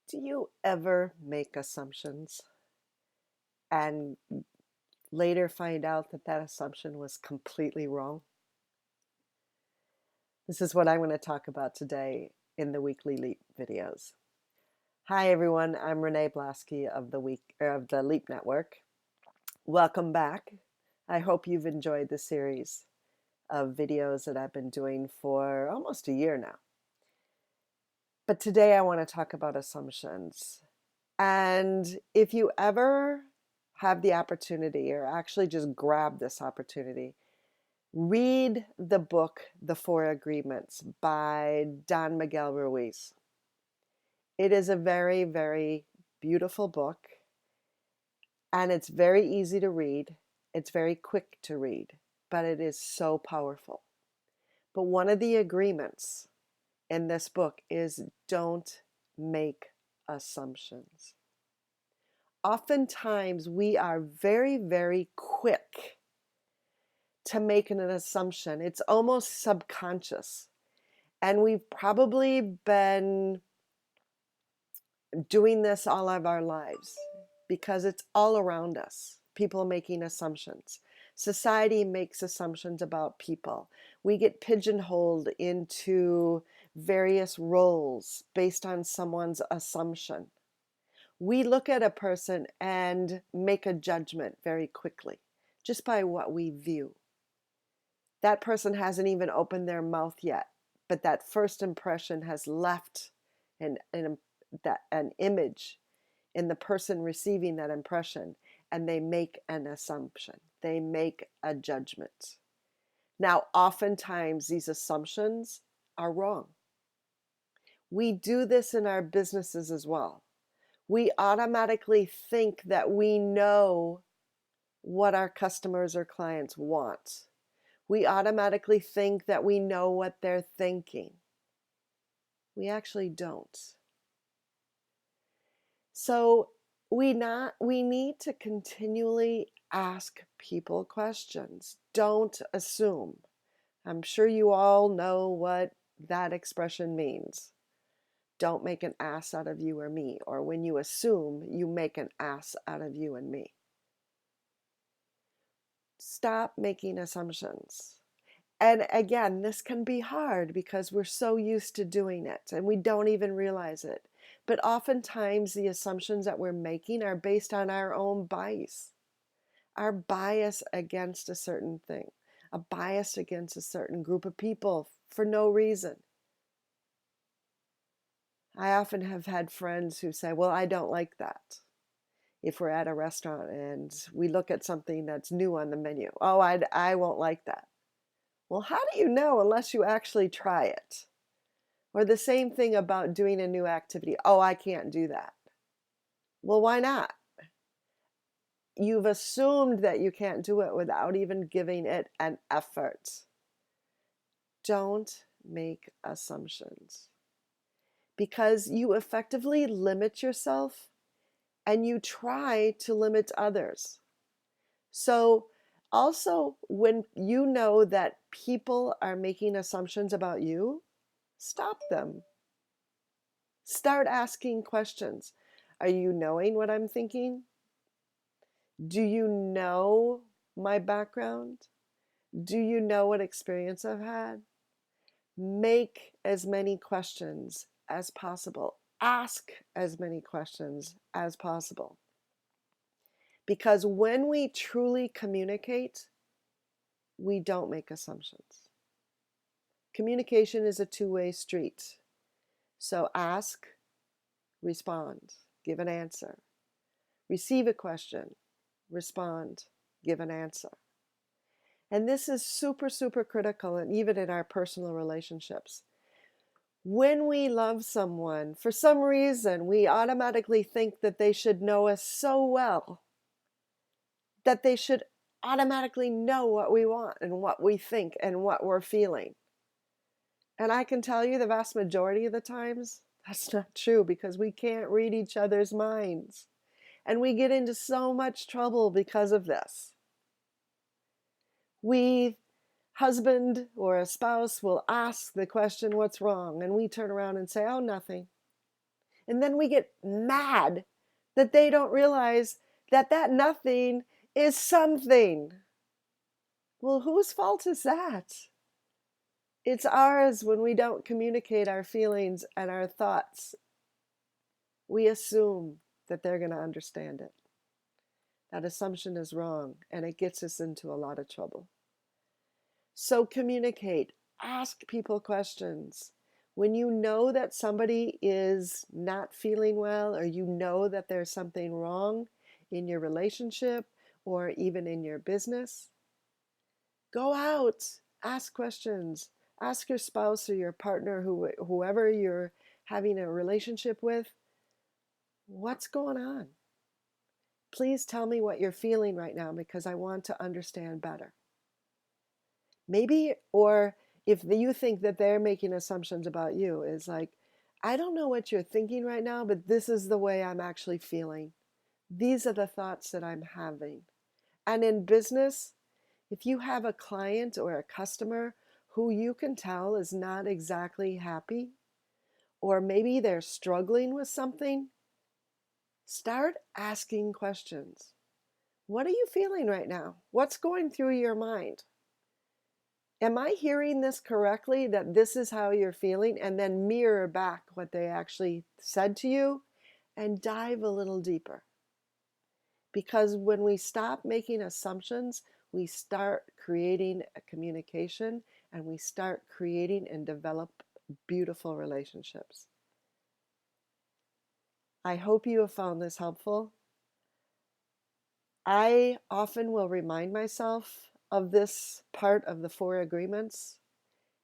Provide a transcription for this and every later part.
Do you ever make assumptions and later find out that that assumption was completely wrong? This is what I want to talk about today in the Weekly Leap videos. Hi everyone, I'm Renee Blasky of the Leap Network. Welcome back. I hope you've enjoyed the series of videos that I've been doing for almost a year now. But today I want to talk about assumptions. And if you ever have the opportunity, or actually just grab this opportunity, read the book, The Four Agreements by Don Miguel Ruiz. It is a very, very beautiful book, and it's very easy to read. It's very quick to read, but it is so powerful. But one of the agreements in this book is don't make assumptions. Oftentimes we are very, very quick to make an assumption. It's almost subconscious. And we've probably been doing this all of our lives because it's all around us. People making assumptions. Society makes assumptions about people. We get pigeonholed into various roles based on someone's assumption. We look at a person and make a judgment very quickly just by what we view. That person hasn't even opened their mouth yet, but that first impression has left an image in the person receiving that impression, and they make an assumption. They make a judgment. Now, oftentimes these assumptions are wrong. We do this in our businesses as well. We automatically think that we know what our customers or clients want. We automatically think that we know what they're thinking. We actually don't. So we need to continually ask people questions. Don't assume. I'm sure you all know what that expression means. Don't make an ass out of you or me. Or when you assume, you make an ass out of you and me. Stop making assumptions. And again, this can be hard because we're so used to doing it and we don't even realize it. But oftentimes the assumptions that we're making are based on our own bias, our bias against a certain thing, a bias against a certain group of people for no reason. I often have had friends who say, well, I don't like that. If we're at a restaurant and we look at something that's new on the menu, oh, I won't like that. Well, how do you know unless you actually try it? Or the same thing about doing a new activity. Oh, I can't do that. Well, why not? You've assumed that you can't do it without even giving it an effort. Don't make assumptions because you effectively limit yourself and you try to limit others. So also, when you know that people are making assumptions about you, stop them. Start asking questions. Are you knowing what I'm thinking? Do you know my background? Do you know what experience I've had? Make as many questions as possible. Ask as many questions as possible. Because when we truly communicate, we don't make assumptions. Communication is a two-way street. So ask, respond, give an answer. Receive a question, respond, give an answer. And this is super, super critical, and even in our personal relationships. When we love someone, for some reason, we automatically think that they should know us so well, that they should automatically know what we want and what we think and what we're feeling. And I can tell you the vast majority of the times, that's not true because we can't read each other's minds. And we get into so much trouble because of this. Husband or a spouse will ask the question, what's wrong? And we turn around and say, oh, nothing. And then we get mad that they don't realize that that nothing is something. Well, whose fault is that? It's ours when we don't communicate our feelings and our thoughts. We assume that they're going to understand it. That assumption is wrong, and it gets us into a lot of trouble. So communicate, ask people questions. When you know that somebody is not feeling well, or you know that there's something wrong in your relationship or even in your business, go out, ask questions. Ask your spouse or your partner, whoever you're having a relationship with, what's going on? Please tell me what you're feeling right now because I want to understand better. Maybe, or if you think that they're making assumptions about you, is like, I don't know what you're thinking right now, but this is the way I'm actually feeling. These are the thoughts that I'm having. And in business, if you have a client or a customer who you can tell is not exactly happy, or maybe they're struggling with something, start asking questions. What are you feeling right now? What's going through your mind? Am I hearing this correctly, that this is how you're feeling? And then mirror back what they actually said to you and dive a little deeper. Because when we stop making assumptions, we start creating a communication and we start creating and develop beautiful relationships. I hope you have found this helpful. I often will remind myself of this part of the 4 agreements,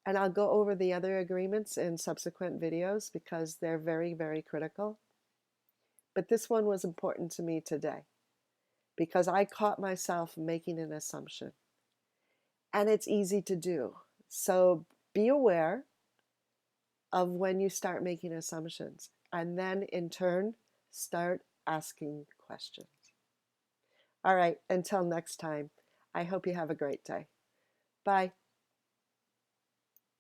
and I'll go over the other agreements in subsequent videos because they're very, very critical. But this one was important to me today because I caught myself making an assumption. And it's easy to do. So be aware of when you start making assumptions, and then in turn, start asking questions. All right, until next time, I hope you have a great day. Bye.